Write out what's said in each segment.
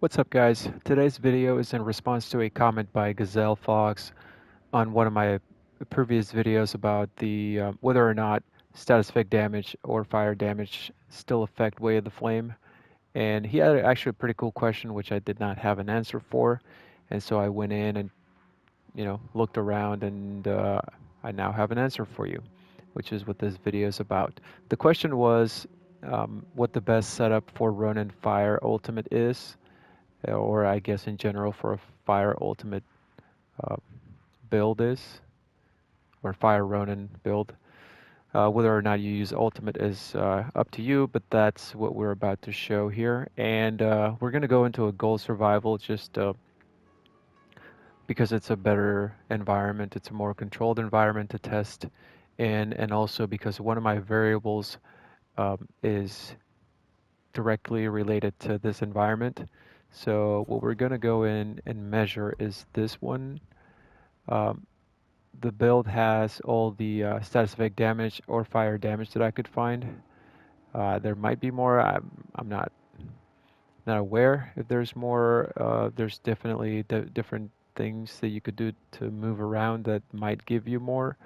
What's up, guys? Today's video is in response to a comment by Gazelle Fox on one of my previous videos about the whether or not status effect damage or fire damage still affect Way of the Flame. And he had actually a pretty cool question which I did not have an answer for, and so I went in and looked around, and I now have an answer for you, which is what this video is about. The question was what the best setup for Ronin Fire Ultimate is, or I guess in general for a Fire Ultimate uh, build is, or Fire Ronin build. Whether or not you use Ultimate is up to you, but that's what we're about to show here. And we're going to go into a goal survival just because it's a better environment, it's a more controlled environment to test in, and also because one of my variables is directly related to this environment. So what we're going to go in and measure is this one. Um, the build has all the status effect damage or fire damage that I could find. There might be more. I'm not aware if there's more. There's definitely different things that you could do to move around that might give you more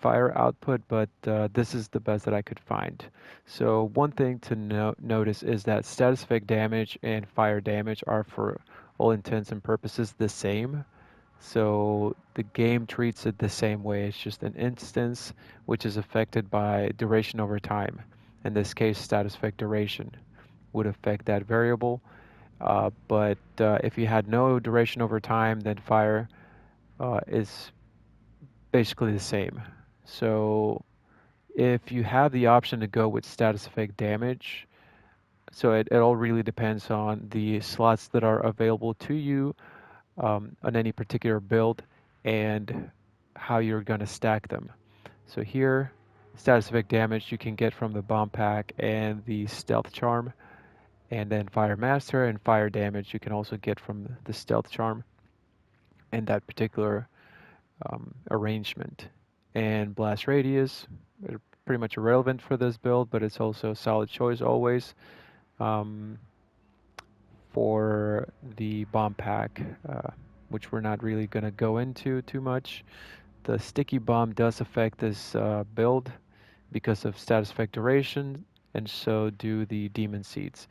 fire output, but this is the best that I could find. So one thing to notice is that status effect damage and fire damage are for all intents and purposes the same. So the game treats it the same way. It's just an instance which is affected by duration over time. In this case, status effect duration would affect that variable. But if you had no duration over time, then fire is basically the same. So if you have the option to go with status effect damage, so it all really depends on the slots that are available to you on any particular build and how you're going to stack them. So here, status effect damage you can get from the bomb pack and the stealth charm, and then fire master and fire damage you can also get from the stealth charm and that particular arrangement. And blast radius are pretty much irrelevant for this build, but it's also a solid choice always. Um, for the bomb pack, which we're not really going to go into too much. The sticky bomb does affect this build because of status effect duration, and so do the demon seeds.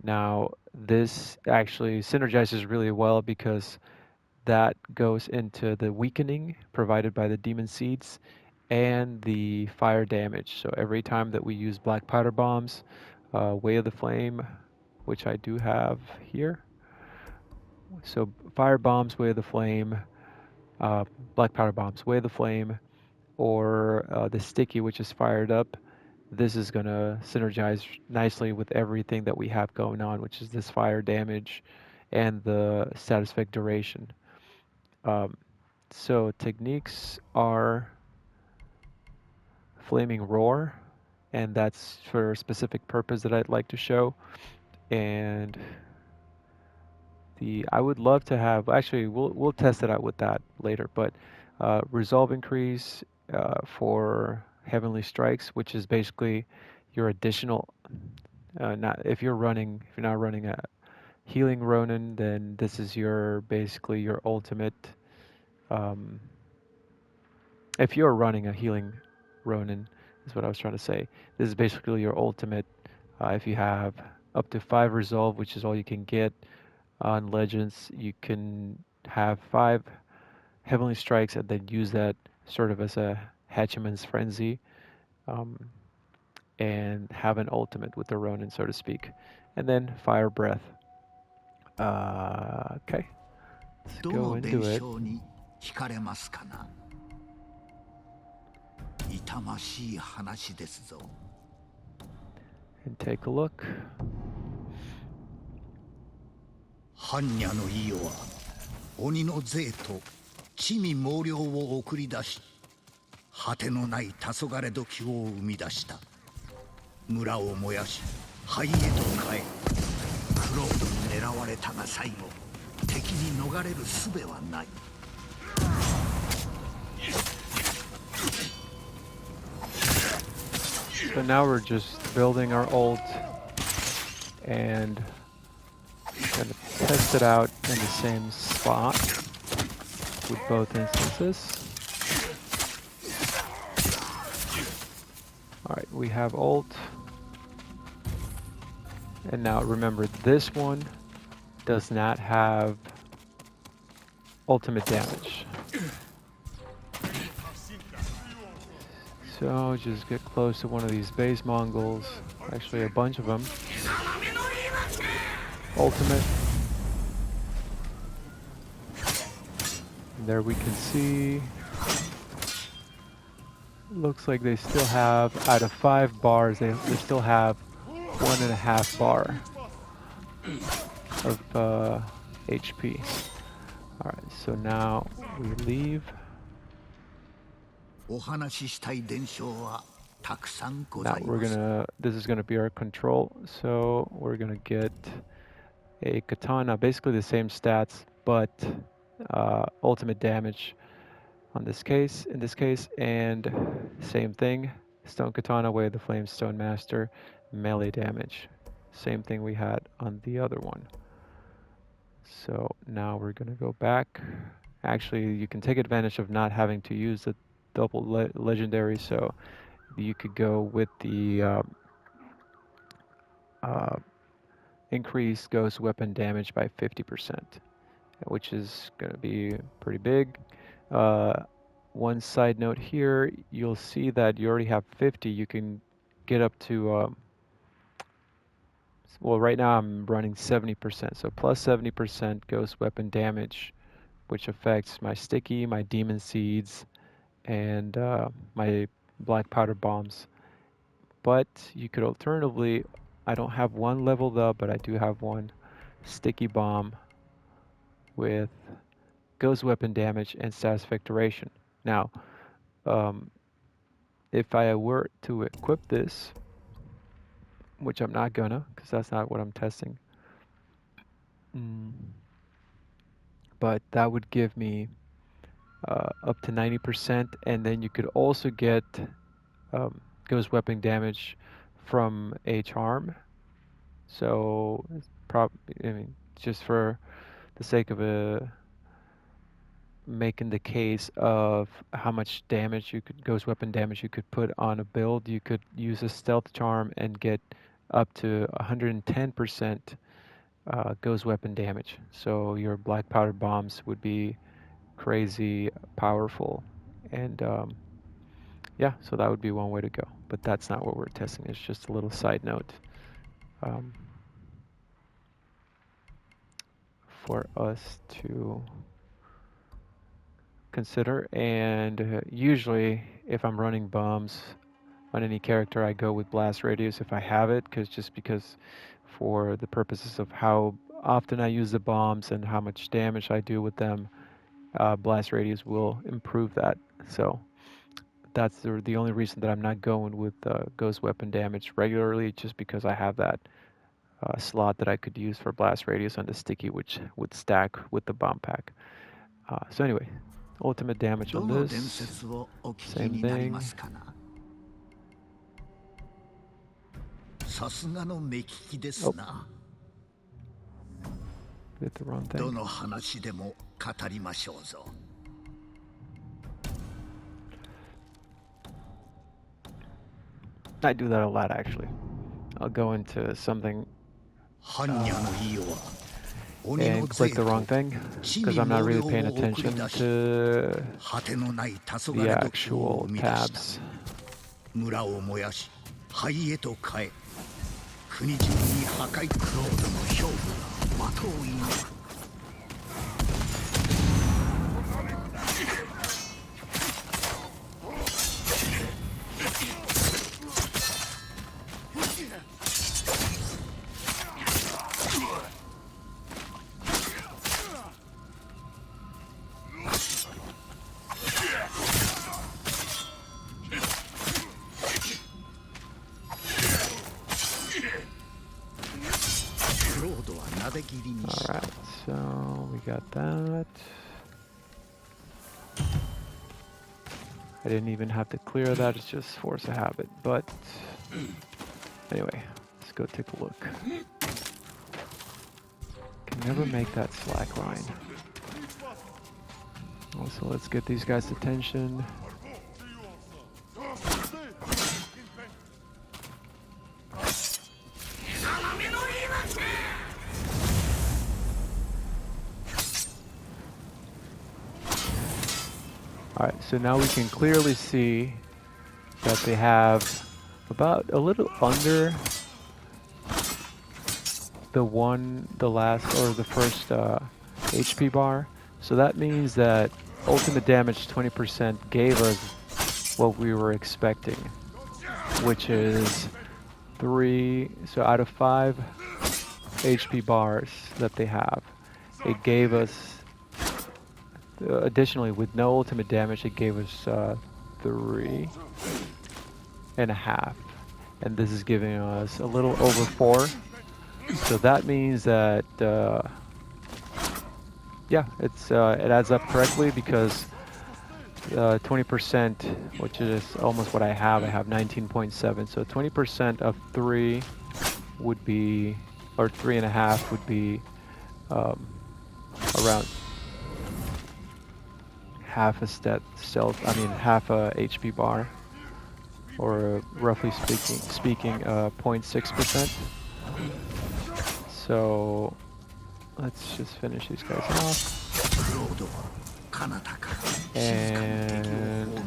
Now, this actually synergizes really well because that goes into the weakening provided by the demon seeds and the fire damage. So every time that we use black powder bombs, Way of the Flame, which I do have here. So fire bombs, Way of the Flame, uh, black powder bombs, Way of the Flame, or the sticky, which is fired up. This is going to synergize nicely with everything that we have going on, which is this fire damage and the status effect duration. Um, so techniques are Flaming Roar, and that's for a specific purpose that I'd like to show. And I would love to have, actually we'll test it out with that later, but resolve increase for Heavenly Strikes, which is basically your additional, not if you're not running a healing Ronin, then this is your basically your ultimate. Um, if you're running a healing Ronin, is what I was trying to say. This is basically your ultimate. If you have up to 5 resolve, which is all you can get on Legends, you can have 5 Heavenly Strikes and then use that sort of as a Hatchiman's Frenzy, um, and have an ultimate with the Ronin, so to speak. And then Fire Breath. Okay, let's go into it. 痛ましい話ですぞ。 And take a look. 般若の意は鬼の税と地味猛量を送り出し、果てのない黄昏時を生み出した。村を燃やし灰へと変え、クロードに狙われたが最後、敵に逃れる術はない。 So now we're just building our ult and Gonna test it out in the same spot with both instances. All right, we have ult. And now remember, this one does not have ultimate damage. So just get close to one of these base Mongols. Actually, a bunch of them. Ultimate. And there we can see. Looks like they still have, out of 5 bars, they still have 1.5 bar of HP. Alright, so now we leave. Now this is gonna be our control. So we're gonna get a katana, basically the same stats, but ultimate damage in this case, and same thing, stone katana, Way of the Flame, stone master, melee damage. Same thing we had on the other one. So now we're gonna go back. Actually, you can take advantage of not having to use the double legendary, so you could go with the uh, increase ghost weapon damage by 50%, which is going to be pretty big. One side note here, you'll see that you already have 50. You can get up to, well, right now I'm running 70%, so plus 70% ghost weapon damage, which affects my sticky, my demon seeds, and my black powder bombs. But you could alternatively, I don't have one leveled up, but I do have one sticky bomb with ghost weapon damage and status victoration. Now, if I were to equip this, which I'm not gonna, because that's not what I'm testing, but that would give me up to 90%, and then you could also get ghost weapon damage from a charm. So, I mean, just for the sake of making the case of how much damage you could, ghost weapon damage you could put on a build, you could use a stealth charm and get up to 110% ghost weapon damage. So your black powder bombs would be crazy powerful. And yeah, so that would be one way to go. But that's not what we're testing. It's just a little side note for us to consider. And usually if I'm running bombs on any character, I go with blast radius if I have it, because for the purposes of how often I use the bombs and how much damage I do with them, blast radius will improve that. So that's the only reason that I'm not going with ghost weapon damage regularly, just because I have that slot that I could use for blast radius on the sticky, which would stack with the bomb pack. So anyway, ultimate damage on this, same thing. Oh, did the wrong thing. I do that a lot, actually. I'll go into something and click the wrong thing because I'm not really paying attention to the actual tabs. 村を燃やし灰へと変え国中に破壊クロードの勝負が的を射抜く Alright, so we got that. I didn't even have to clear that, it's just force of habit. But anyway, let's go take a look. Never make that slack line. Also, let's get these guys' attention. Alright, so now we can clearly see that they have about a little under the last, or the first HP bar. So that means that ultimate damage 20% gave us what we were expecting, which is 3, so out of 5 HP bars that they have, it gave us, additionally with no ultimate damage, it gave us 3.5. And this is giving us a little over 4. So that means that, yeah, it adds up correctly, because 20%, which is almost what I have 19.7. So 20% of 3 would be, or 3.5 would be around half a half a HP bar, or roughly speaking 0.6%. So let's just finish these guys off. And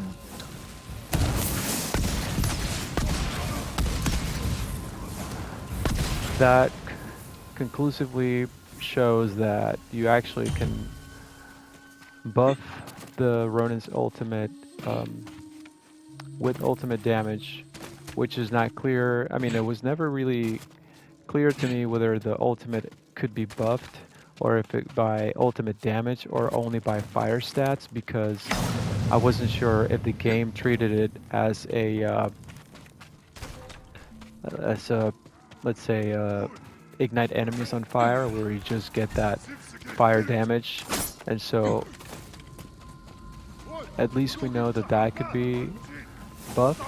that conclusively shows that you actually can buff the Ronin's ultimate with ultimate damage, which is not clear. I mean, it was never really clear to me whether the ultimate could be buffed, or if it by ultimate damage or only by fire stats, because I wasn't sure if the game treated it as a let's say ignite enemies on fire, where you just get that fire damage. And so at least we know that that could be buffed.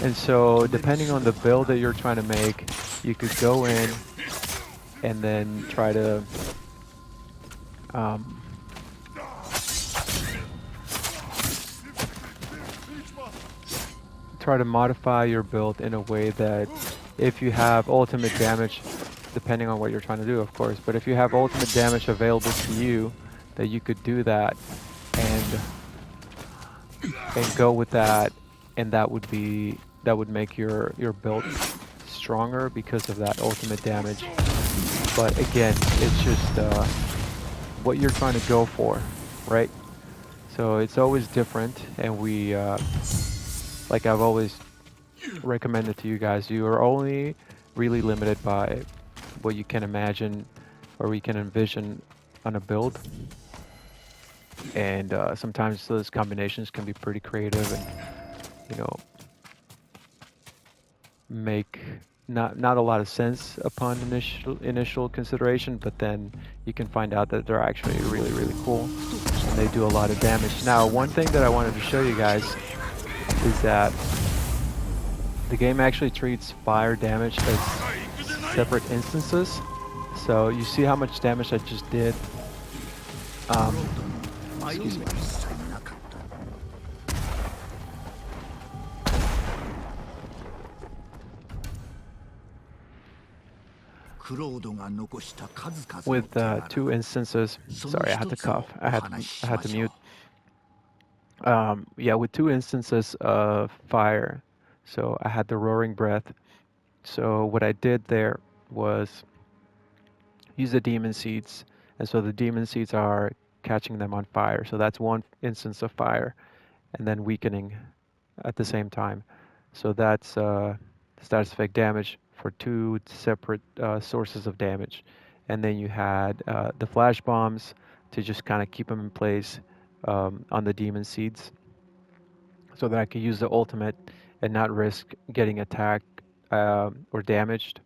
And so depending on the build that you're trying to make, you could go in and then try to modify your build in a way that, if you have ultimate damage, depending on what you're trying to do, of course, but if you have ultimate damage available to you, that you could do that and go with that, and that would make your build stronger because of that ultimate damage. But again, it's just what you're trying to go for, right? So it's always different, and we like I've always recommended to you guys, you are only really limited by what you can imagine or we can envision on a build. And sometimes those combinations can be pretty creative, and make not a lot of sense upon initial consideration, but then you can find out that they're actually really, really cool, and they do a lot of damage. Now, one thing that I wanted to show you guys is that the game actually treats fire damage as separate instances. So you see how much damage I just did. Excuse me. With 2 instances, sorry, I had to cough. I had to mute. Yeah, with 2 instances of fire. So I had the roaring breath. So what I did there was use the demon seeds, and so the demon seeds are catching them on fire. So that's 1 instance of fire, and then weakening at the same time. So that's status effect damage for 2 separate sources of damage. And then you had the flash bombs to just kind of keep them in place on the demon seeds, so that I could use the ultimate and not risk getting attacked or damaged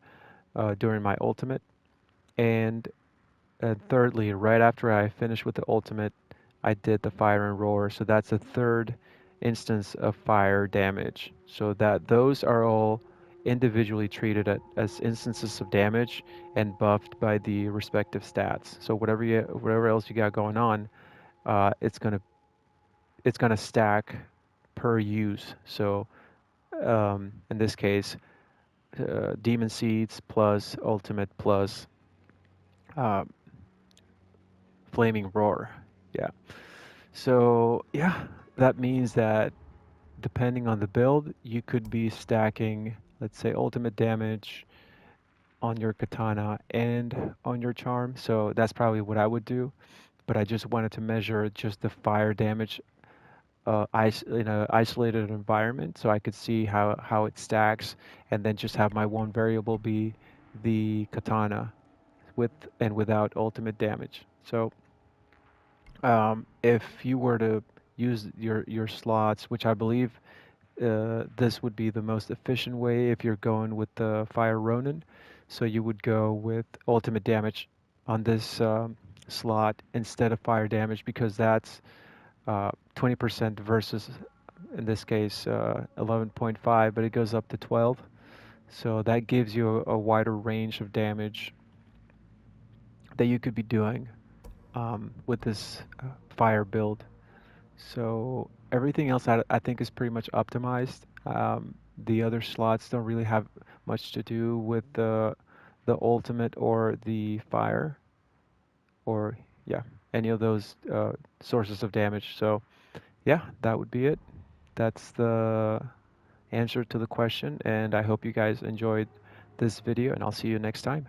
during my ultimate. And thirdly, right after I finished with the ultimate, I did the fire and roar. So that's a 3rd instance of fire damage. So that those are all individually treated as instances of damage and buffed by the respective stats. So whatever else you got going on, uh, it's gonna it's gonna stack per use. So in this case, Demon Seeds plus Ultimate plus uh, Flaming Roar. Yeah. So yeah, that means that depending on the build, you could be stacking, let's say, ultimate damage on your katana and on your charm. So that's probably what I would do. But I just wanted to measure just the fire damage in an isolated environment, so I could see how it stacks, and then just have my one variable be the katana with and without ultimate damage. So if you were to use your slots, which I believe this would be the most efficient way if you're going with the Fire Ronin. So you would go with ultimate damage on this slot instead of fire damage because that's 20% versus, in this case, 11.5, but it goes up to 12. So that gives you a wider range of damage that you could be doing with this fire build. So everything else I think is pretty much optimized. The other slots don't really have much to do with the ultimate or the fire or yeah any of those sources of damage. So yeah, that would be it. That's the answer to the question, and I hope you guys enjoyed this video, and I'll see you next time.